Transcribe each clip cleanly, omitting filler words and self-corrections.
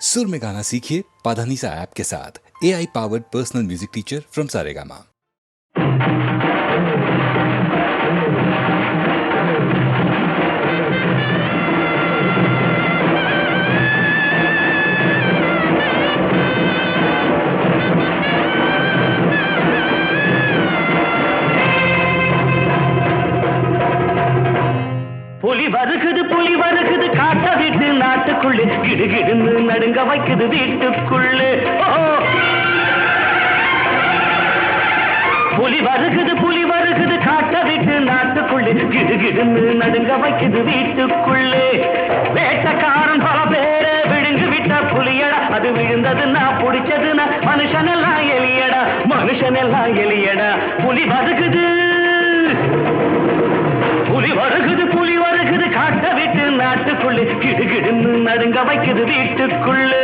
सुर में गाना सीखिए पाधानीसा ऐप के साथ। AI powered personal music teacher from Saregama. புலி வருகுது காட்ட விட்டு நாட்டுக்குள்ளே கிடுகிடுன்னு நடுங்க வைக்குது வீட்டுக்குள்ளே. புலி வருகுது காட்ட விட்டு நாட்டுக்குள்ளே கிடுகிடுன்னு நடுங்க வைக்குது வீட்டுக்குள்ளே. வேட்டக்காரன் பல பேரை விழுங்கு விட்ட புலியடா, அது விழுந்ததுன்னா பிடிச்சதுன்னா மனுஷனெல்லாம் எலியடா, மனுஷனெல்லாம் எலியடா. புலி வருகுது காட்ட விட்டு நாட்டுக்குள்ளே கிடுகிடுன்னு நடுங்க வைக்குது வீட்டுக்குள்ளே.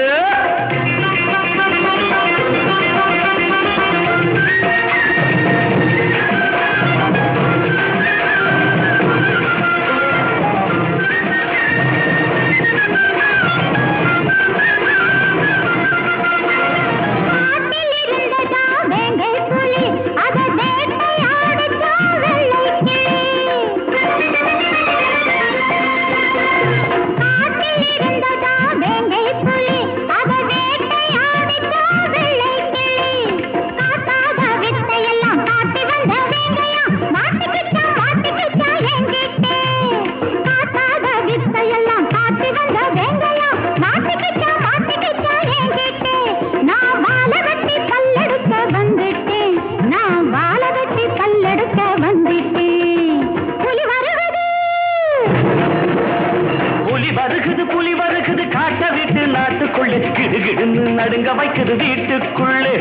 புலி வருகுது காட்ட விட்டு நாட்டுக்குள்ளே கிடுகிடுன்னு நடுங்க வைக்குது வீட்டுக்குள்ளே.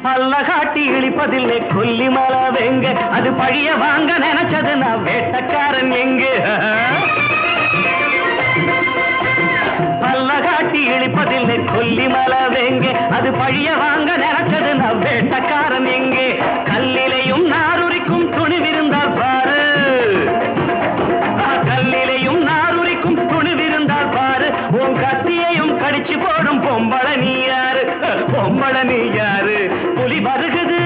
பல்லகாட்டி இழிப்பதில்லை கொல்லிமலை வெங்க, அது பழிய வாங்க நினைச்சது நான் வேட்டக்காரன் எங்க. பல்லகாட்டி இழிப்பதில்லை கொல்லிமலை வெங்க, அது பழிய வாங்க நினைச்சது நான் வேட்டக்காரன் எங்க. கல்லிலையும் நாருரிக்கும் துணிவிருந்தால் பாரு, கல்லிலையும் நாருரிக்கும் துணிவிருந்தால் பாரு. உன் கத்தியையும் கடிச்சு போடும் பொம்பள நீ யாரு, பொம்பள நீ யாரு. புலி வருகுது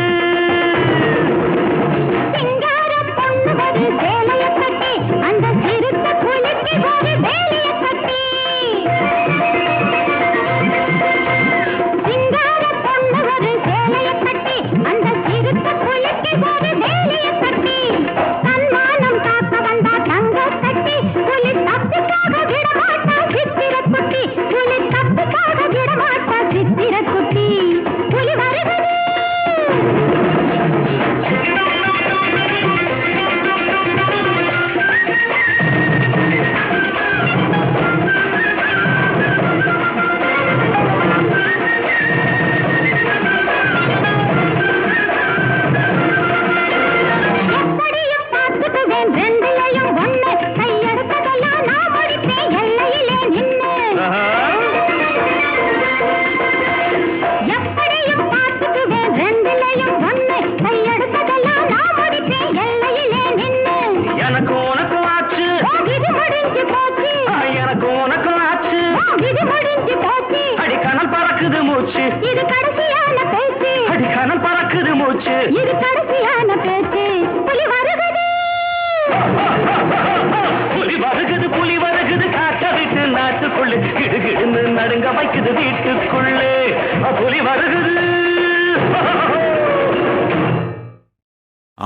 சிங்காரம் பொண்ணு வரு வேலைய கட்டி, அந்த சிறுத்த புலிக்கு ஒரு வேலைய கட்டி. சிங்காரம் பொண்ணு வரு வேலைய கட்டி, அந்த சிறுத்த புலிக்கு ஒரு வேலைய கட்டி. தன்மானம் காக்க வந்தா தங்க கட்டி, புலி தப்புக்காக விடமாட்டா சித்திர குட்டி, புலி தப்புக்காக விடமாட்டா சித்திர குட்டி. புலி வருகுது இது கடைசியான பேச்சு, அடிக்கணல் பறக்குது மூச்சு, இது கடைசியான பேச்சு. புலி வருகுது புலி வருகுது காட்ட விட்டு நாட்டுக்குள்ளே கிடுகிடுன்னு நடுங்க வைக்குது வீட்டுக்குள்ளே. புலி வருகுது.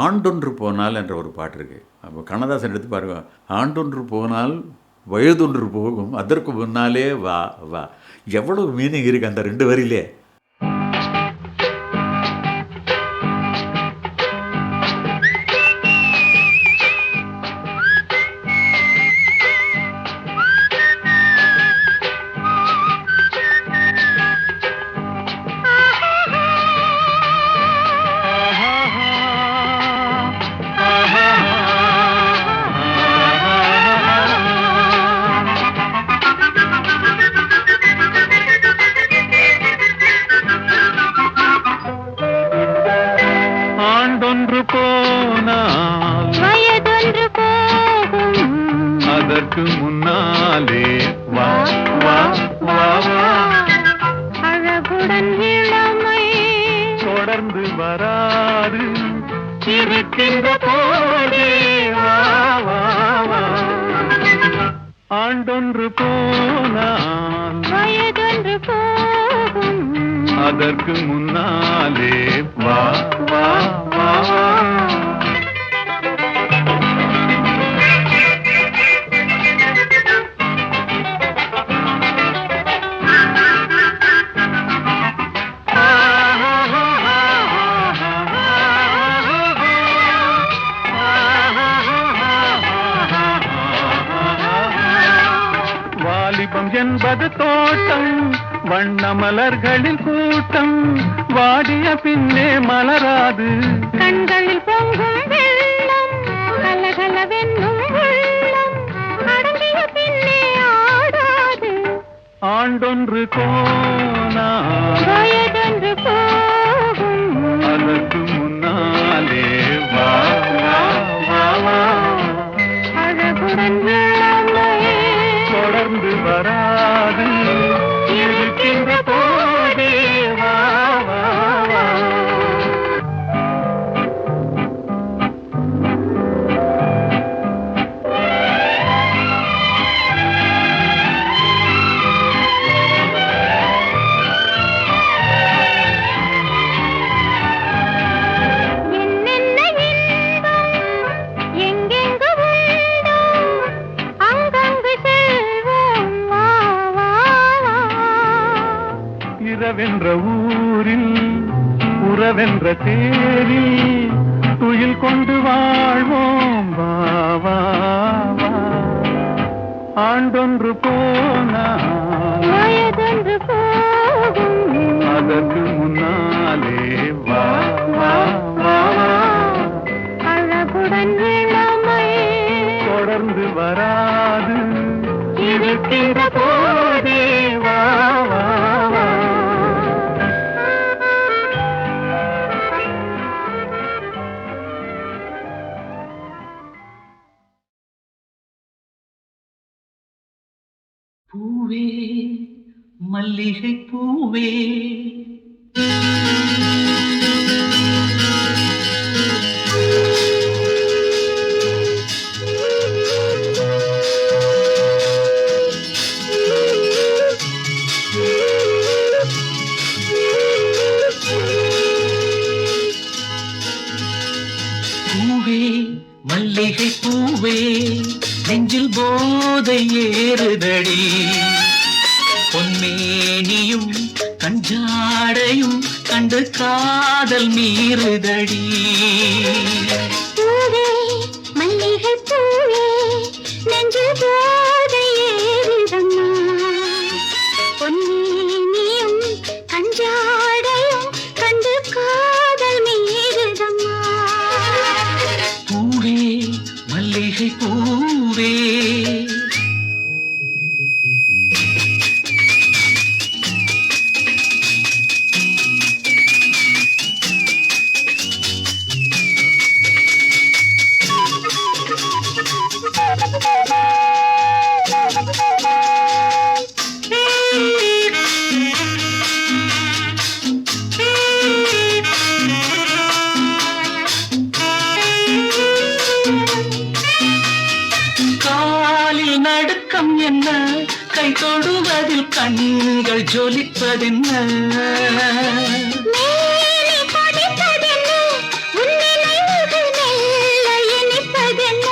ஆண்டொன்று போனால் என்ற ஒரு பாட்டு இருக்கு. அப்போ கண்ணதாசன் எடுத்து பாருங்க. ஆண்டொன்று போனால் வயதொன்று போகும், அதற்கு முன்னாலே வா வா. எவ்வளவு மீனிங் இருக்கு அந்த ரெண்டு வரியிலே. அதற்கு முன்னாலே வா வா வா வா அழகுடன் இளமை தொடர்ந்து வராது இருக்கின்ற போதே வா வா வா ஆண்டொன்று போனால் வயதொன்று போகும் அதற்கு முன்னாலே வா வா வா வா வாலிபம் என்பது தோட்டம் வண்ண மலர்களின் கூட்டம் வாடிய பின்னே மலராது கண்களில் பொங்கும் வெள்ளம் கலகலவென்னும் உள்ளம் அடங்கிய பின்னே ஆடாது ஆண்டொன்று போனால் வயதொன்று போகும் அதற்கு முன்னாலே வா வா வா வா அழகுடன் இளமை தொடர்ந்து வராது இருக்கின்ற போதே வா வா வா என்னென்ன இன்பம் எங்கெங்கு உண்டோ அங்கங்கு செல்வோம் வா வா வா இரவென்ற ஊரில் உறவென்ற தேரில் துயில் கொண்டு வாழ்வோம் வா வா வா ஆண்டொன்று போனால் வயதொன்று போகும் அதற்கு முன்னாலே வா வா வா வா அழகுடன் இளமை தொடர்ந்து வராது இருக்கின்ற போதே வா வா வா பூவே மல்லிகை பூவே பூவே மல்லிகை பூவே நெஞ்சில் போதை ஏறுதடி பொன்மேனியும் கஞ்சாடையும் கண்டு காதல் மீறுதடி பூவே மல்லிகை பூவே நெஞ்சில் போதை ஏறுதம்மா பொன்மேனியும் கஞ்சாடையும் கண்டு காதல் மீறுதம்மா பூவே மல்லிகை பூவே காலில் நடுக்கம் என்ன கை தொடுவதில் கண்கள் ஜொலிப்பதென்ன மேலே கொதிப்பதென்ன உன் நினைவுகள் மெல்ல இனிப்பதென்ன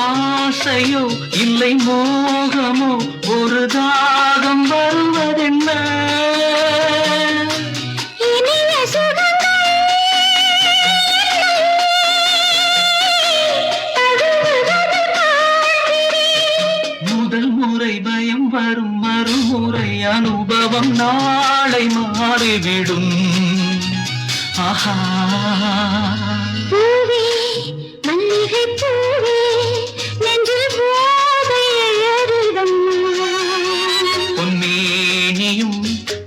ஆசையோ இல்லை மோகமோ ஒரு தாகம் வருவதென்ன இனிய சுகங்கள் தழுவுவது பார்க்கிறேன் முதல் முறை பயம் வரும் மறுமுறை அனுபவம் நாளை மாறிவிடும் ஆஹா பூவே மல்லிகை பூவே நெஞ்சில் போதை ஏறுதம்மா பொன்மேனியும்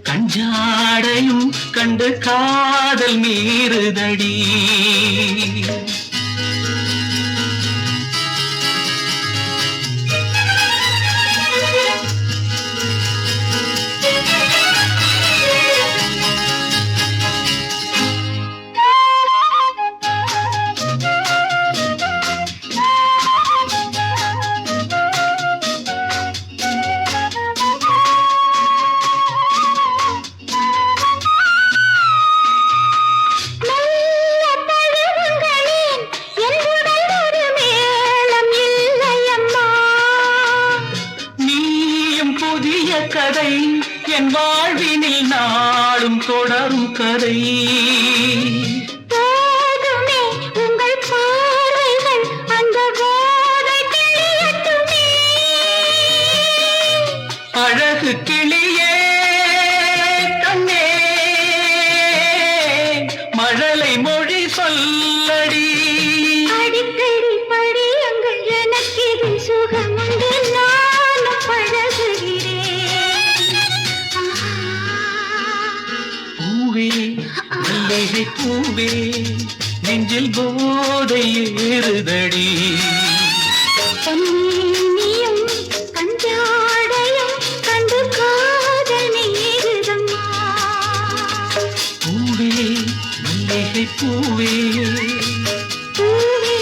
கஞ்சாடையும் கண்டு காதல் மீறுதடி என் வாழ்வினில் நாளும் தொடரும் கதை. போதுமே உங்கள் பார்வைகள் அந்த போதை கிளியட்டுமே. அழகு கிளியே கண்ணே மழலை மொழி சொல்லடி. அடிக்கடி படியுங்கள் எனக்கு இது சுகமுண்டு நானும் பழகுகிறேன். பூவே மல்லிகை பூவே நெஞ்சில் போதை ஏறுதடி. பொன்னியும் கஞ்சாடையும் கண்டு காதல் நீருதம்மா. பூவே மல்லிகை பூவே பூவே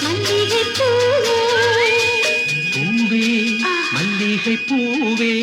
மல்லிகை பூவே. பூவே மல்லிகை பூவே.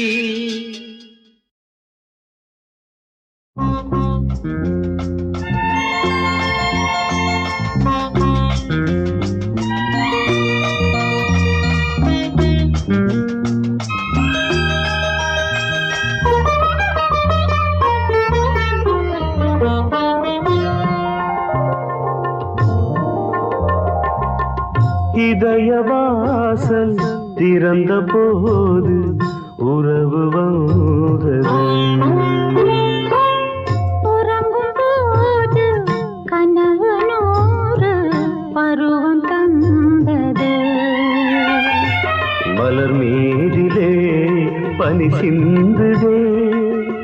இதயவாசல் திறந்த போது உறவு வந்தது. உறங்கும் போது கனவு நூறு பருவம் தந்தது. மலர் மீதிலே பனி சிந்துதே.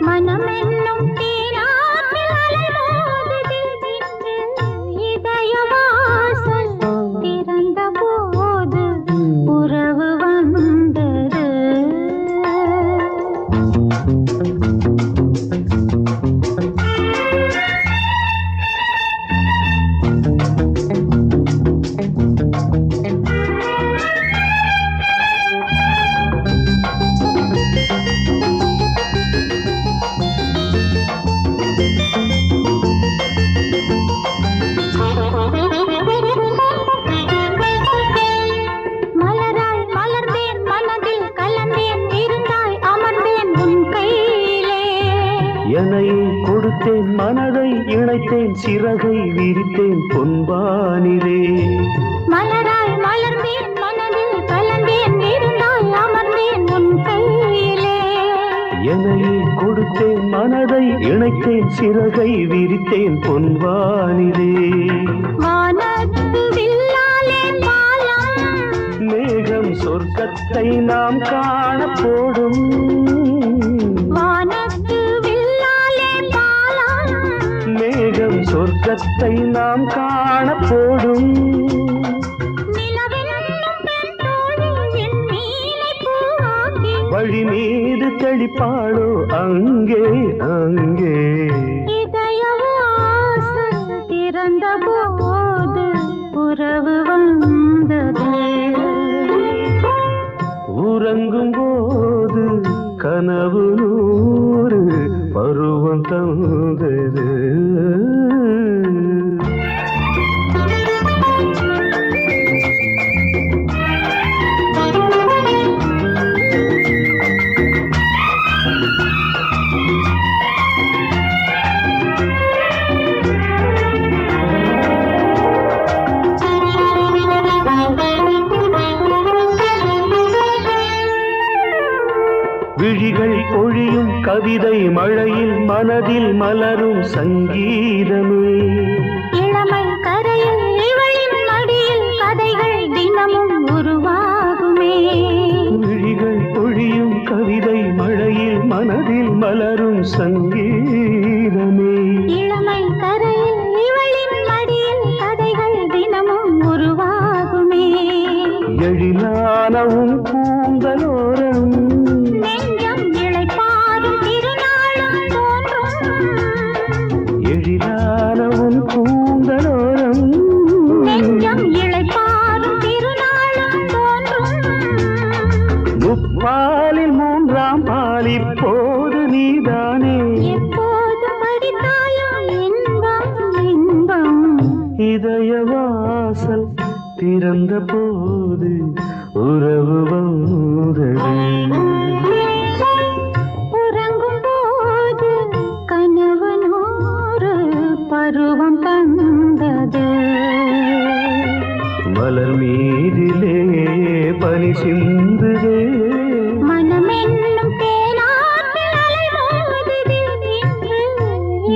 மனம் என்னும் தீராற்றில் அலைமோதுதே. இதயவாசல் திறந்த போது உறவு வந்தது. மலராய் மலர்ந்தேன் மனதில் கலந்தேன் இருந்தாய் அமர்ந்தேன் உன் கையிலே. எனையை கொடுத்தேன் மனதை இணைத்தேன் சிறகை விரித்தேன் பொன்பானிலே. மலராய் மலர்ந்தேன் மனதில் கலந்தேன் இருந்தாய் அமர்ந்தேன் உன் கையிலே. எனையை கொடுத்தேன் மனதை இணைத்தேன் சிறகை விரித்தேன் பொன்வானிலே. வானத்து வில்லாலே பாலம் மேகம் சொர்க்கத்தை நாம் காணப்போடும். வானத்து வில்லாலே பாலம் மேகம் சொர்க்கத்தை நாம் காணப்போடும். நிலவென்னும் பெண் தோழி என் மீனை பூவாக்கி வழி மீது தெளிப்பாளோ அங்கே அங்கே. இதயவாசல் திறந்த போது உறவு வந்தது. உறங்கும் போது கனவு நூறு பருவம் தந்தது. விழிகள் பொழியும் கவிதை மழையில் மனதில் மலரும் சங்கீதமே. இளமை கரையில் இவளின் மடியில் கதைகள் தினமும் உருவாகுமே. விழிகள் பொழியும் கவிதை மழையில் மனதில் மலரும் சங்கீதமே. இளமை கரையில் இவளின் மடியில் கதைகள் தினமும் உருவாகுமே. எழிலானவும் பூந்தலோரம் நெஞ்சம் இளைப்பாறும் திருநாளும் தோன்றும். எழிலானவும் பூந்தலோரம் நெஞ்சம் இளைப்பாறும் திருநாளும் தோன்றும். முப்பாலில் மூன்றாம் பால் இப்போது நீதானே. எப்போதும் படித்தாலும் இன்பம் இன்பம். இதயவாசல் திறந்த போது உறவு வந்தது. உறங்கும் சிந்துதே மனமென்னும் தேனாற்றில் அலைமோதுதே இன்று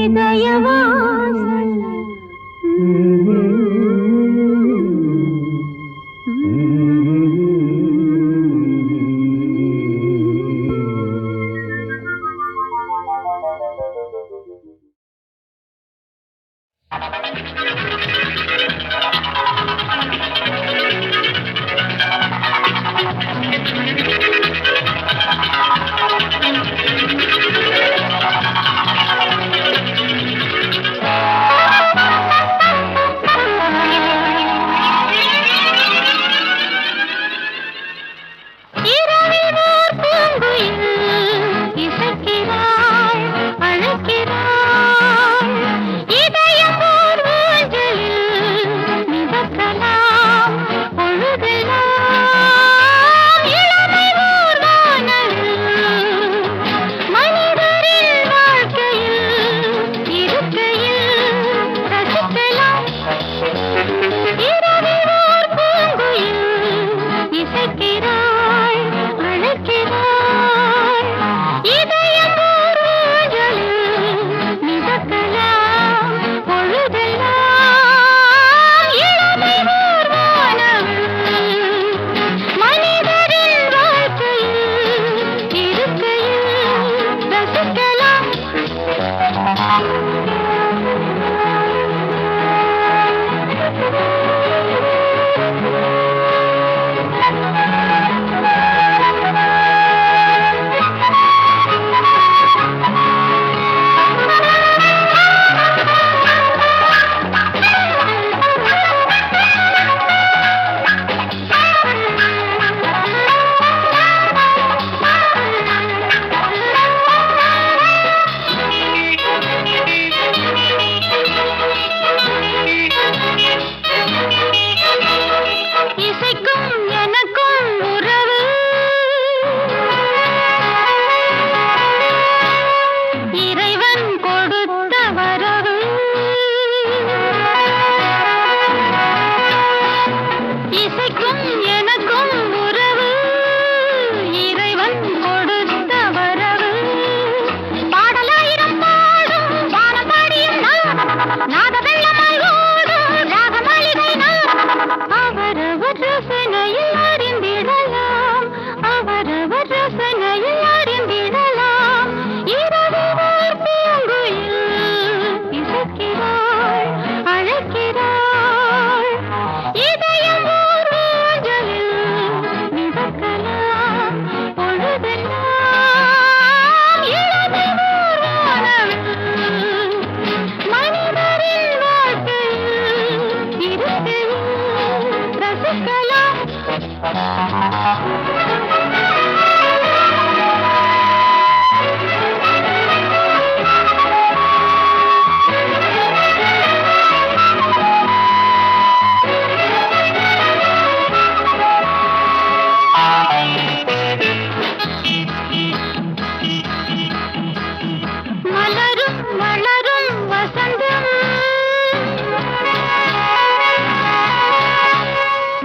இதயவாசல்.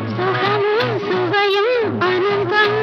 சுகமும் சுவையும் அனந்தம்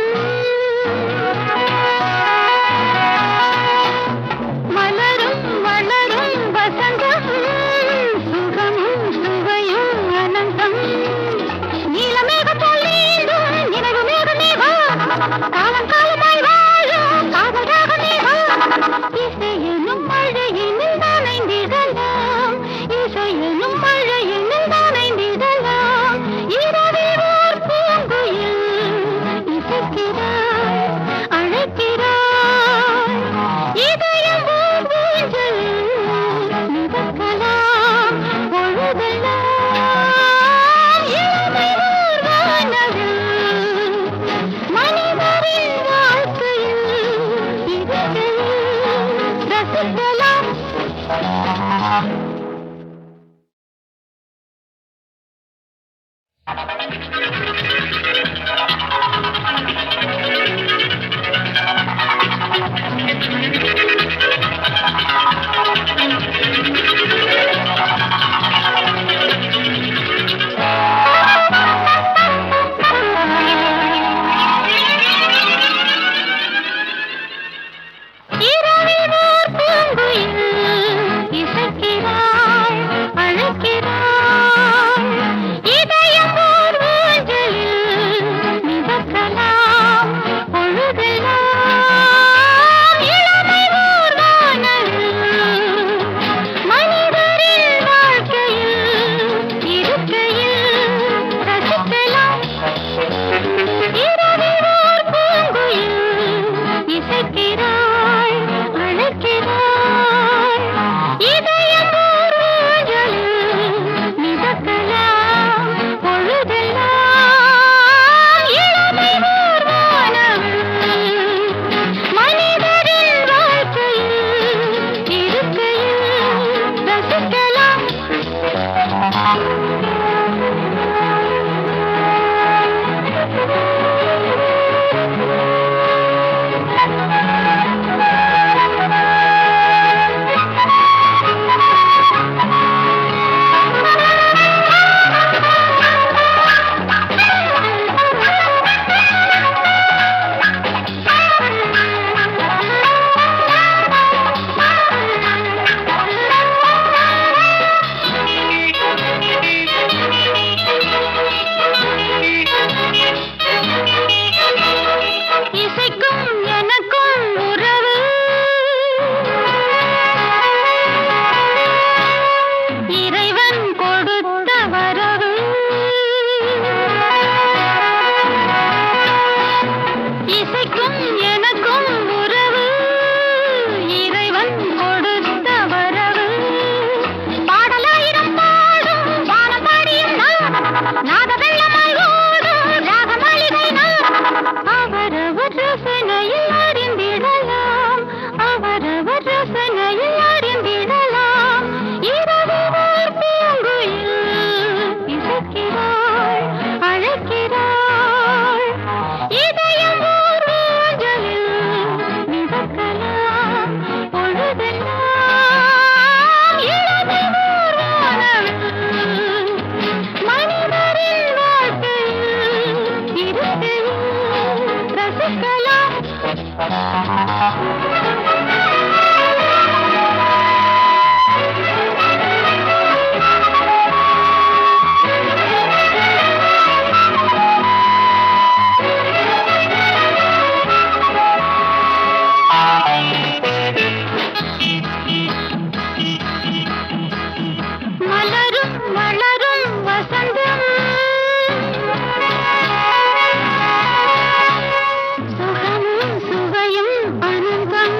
மலரும் வளரும் வசந்தம் சுகமும் சுவையும் அனந்தம்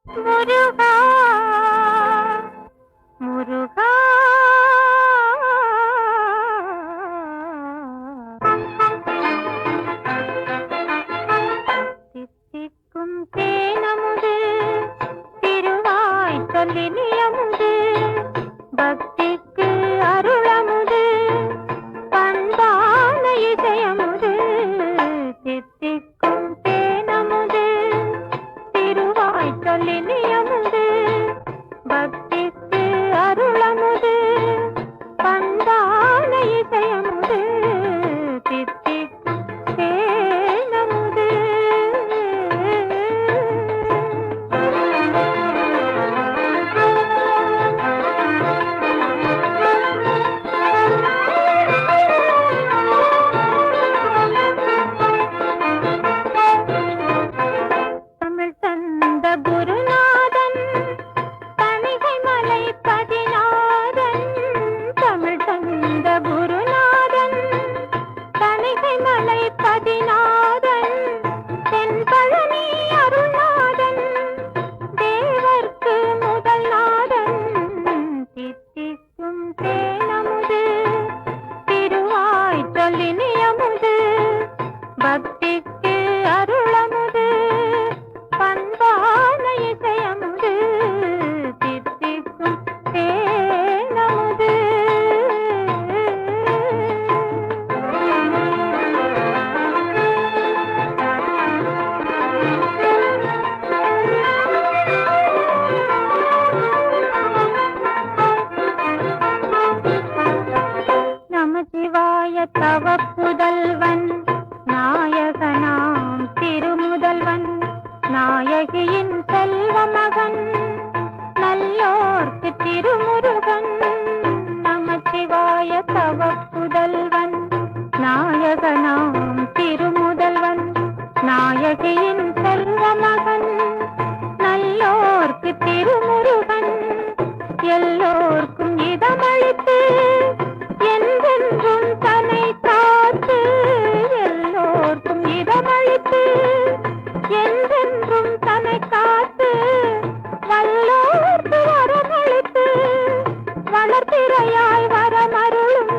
முருகா முருகா தித்திக்கும் தேனமுது திருவாய் சொல்லினியமுது பக்திக்கு அருளமுது பண்பான இசையமுது தித்திக்கும் தேனமுது திருவாய் சொல்லினியமுது பக்திக்கு அருளமுது பண்பான இசையமுது தித்திக்கும் தேனமுது தமிழ் தந்த குருநாதன் தணிகை மலை பதிநாதன் தமிழ் தந்த குருநாதன் தணிகை மலை பதிநாதன் தென்பழனி அருள்நாதன் தேவர்க்கு முதல் நாதன் தித்திக்கும் தேனமுது திருவாய் சொல்லினியமுது பக்திக்கு அருளமுது பண்பான இசையமுது தித்திக்கும் தேனமுது நமசிவாய தவ புதல்வன் நாயகனாம் திருமுதல்வன் நாயகியின் செல்வ மகன் நல்லோர்க்கு திருமுருகன் நமசிவாய தவ புதல்வன் நாயகனாம் திருமுதல்வன் நாயகியின் செல்வ மகன் நல்லோர்க்கு திருமுருகன் எல்லோர்க்கும் இதமளித்து என்றென்றும் தன்னை காத்து எல்லோர்க்கும் இதமளித்து என்றென்றும் தன்னை காத்து வல்லோர்க்கு வரமளித்து வளர்த்திரையாய் வரமருளும்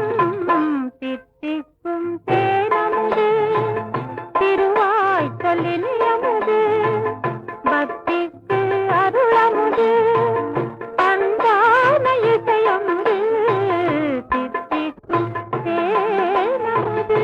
தித்திக்கும் தேனமுது திருவாய் சொல்லினியமுது பக்திக்கு அருளமுது பண்பான இசையமுது தித்திக்கும் தேனமுது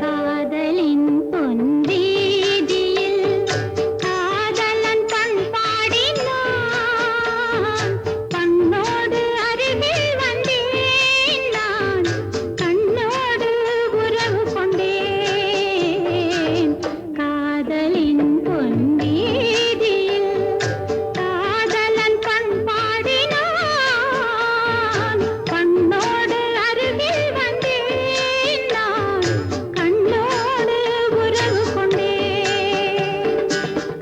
காதலின் பொன்வீதியில் காதலன் பண் பாடினான் கண்ணோடு அருகில் வந்தேன் நான் கண்ணோடு உறவு கொண்டேன் காதலின் பொன்வீதியில் காதலன் பண் பாடினான் கண்ணோடு அருகில் வந்தேன் நான் கண்ணோடு உறவு கொண்டேன்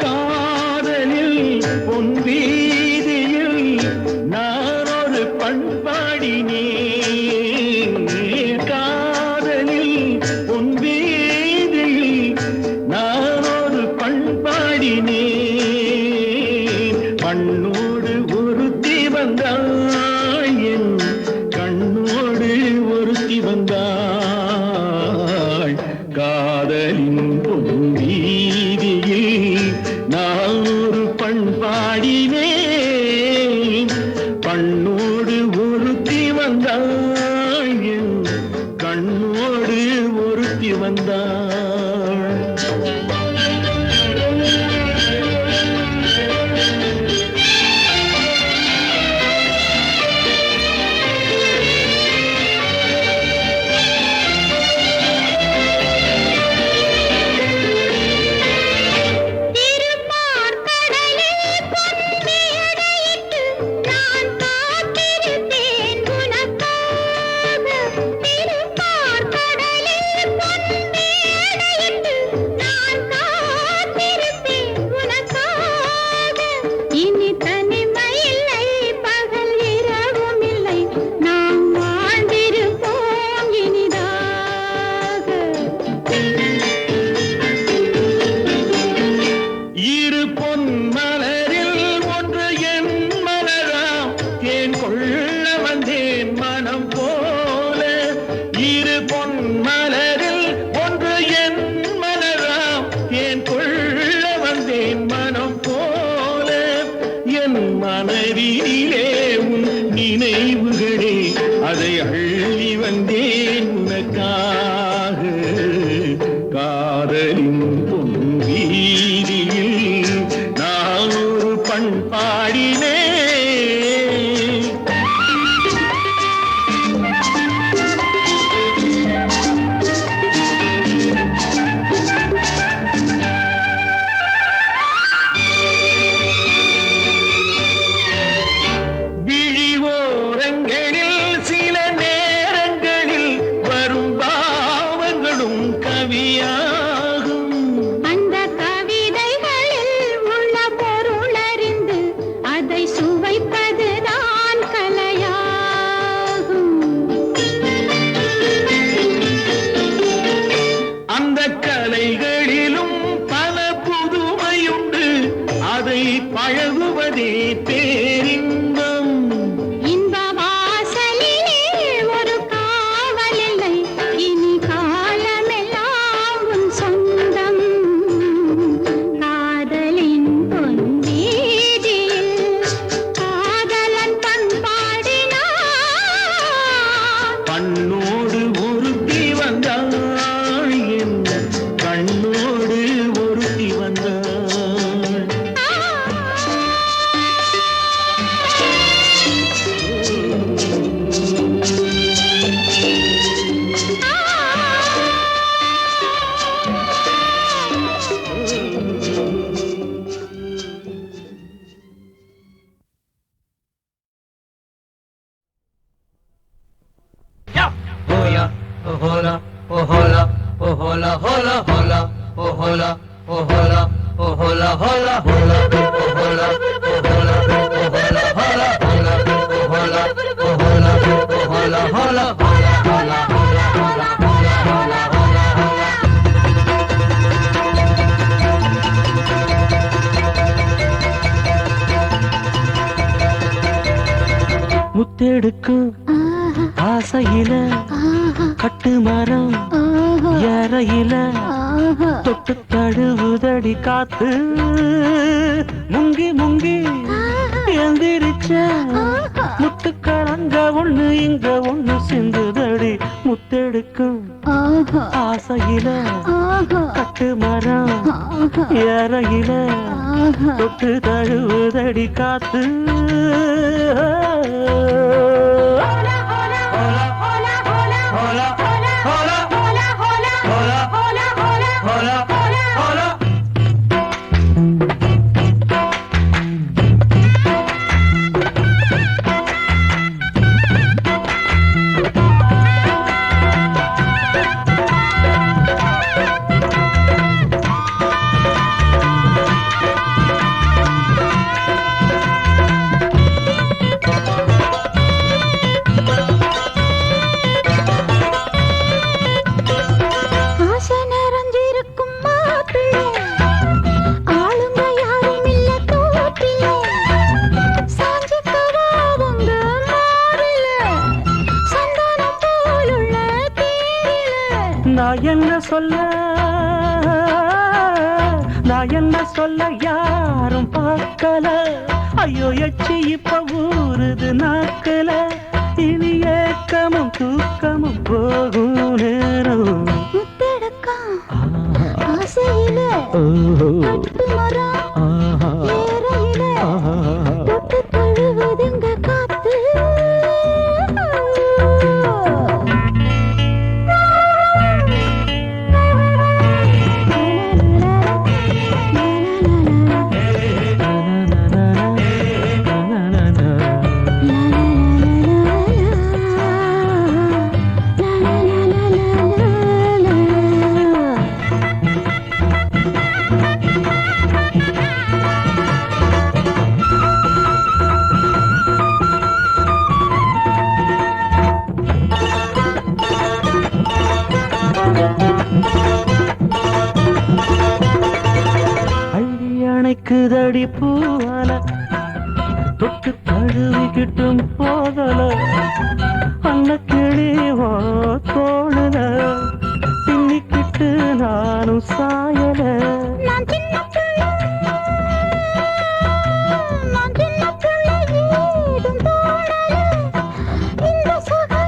காதலில் பொன் வீதியில் நான் ஒரு பண்பாடினேன் காதலில் பொன் வீதியில் நான் ஒரு பண்பாடினேன் பண்ணோடு ஒருத்தி வந்தாள் என் கண்ணோடு ஒருத்தி வந்தாள் காதலின் பொன் வீதியில் நான் ஒரு பண்பாடினேன் பண்ணோடு ஒருத்தி வந்தாள் என் அதை அள்ளி வந்தேன் உனக்காக. காதலின் பொன் வீதியில் நான் ஒரு பண்பாடினேன். பழகுவதே பேரின்பம். இந்த வாசலிலே ஒரு காவல் இல்லை, இனி காலமெல்லாம் உன் சொந்தம். காதலின் பொன் வீதியில் காதலன் பண்பாடினான். கண்ணோடு ஒருத்தி வந்தாள், என் கண்ணோடு ஒருத்தி வந்தாள். முத்தெடுக்கும் ஆசையில கட்டு மரம் ஏறையில தொட்டு தழுவுதடி காத்து. முங்கி முங்கி எந்திரிச்ச முத்துக்கள் அங்க ஒண்ணு இங்க ஒண்ணு சிந்துதடி. முத்தெடுக்கும் ஆசையில கட்டு மரம் ஏறையில தொட்டு தழுவுதடி காத்து. நான் என்ன சொல்ல யாரும் பார்க்கல. ஐயோ எச்சி இப்ப ஊறுது நாக்கல. இனி ஏக்கமும் தூக்கமும் போகும் நேரம். முத்தெடுக்கும் ஆசையில கட்டு மரம் ஏறையில தொட்டு தழுவுதுங்க காத்து. அணைக்குதடி பூவால தொட்டு தழுவிக்கிட்டும் போதல. அன்ன கிளிவோ தோளுல பின்னிக்கிட்டு நானும் சாயல. நான் சின்ன பிள்ளை ஏதும் தோணல. இந்த சுகம்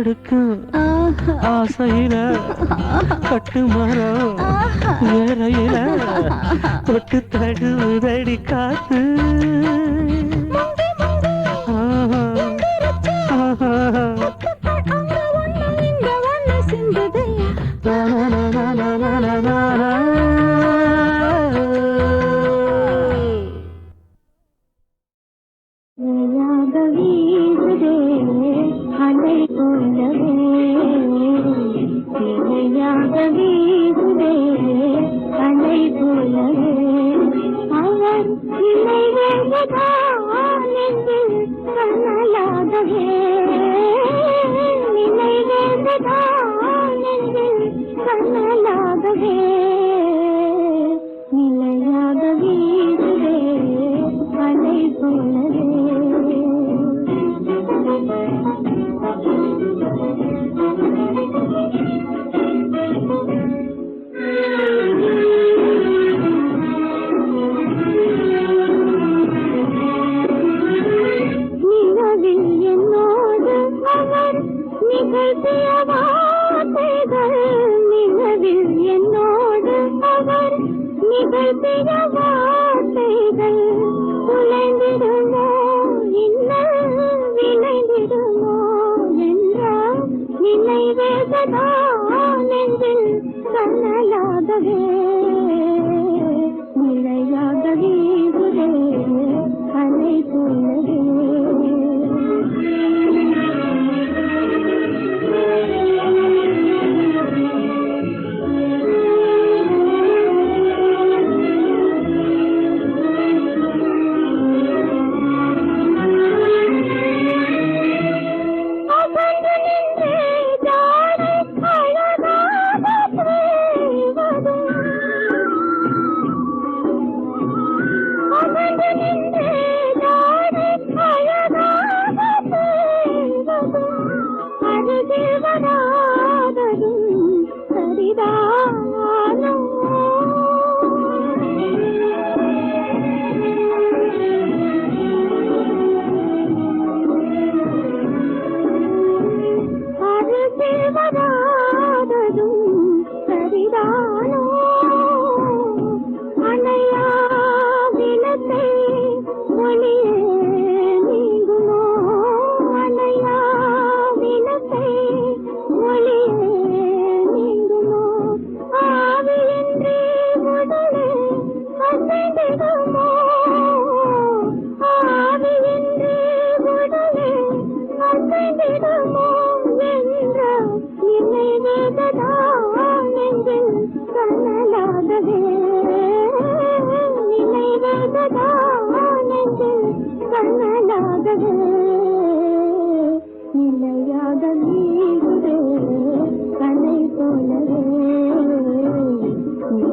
எடுக்கும் ஆசையில கட்டு மரம் வேறையில தொட்டு தடுதடி காத்து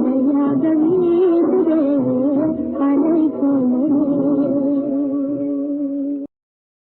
நிலையாக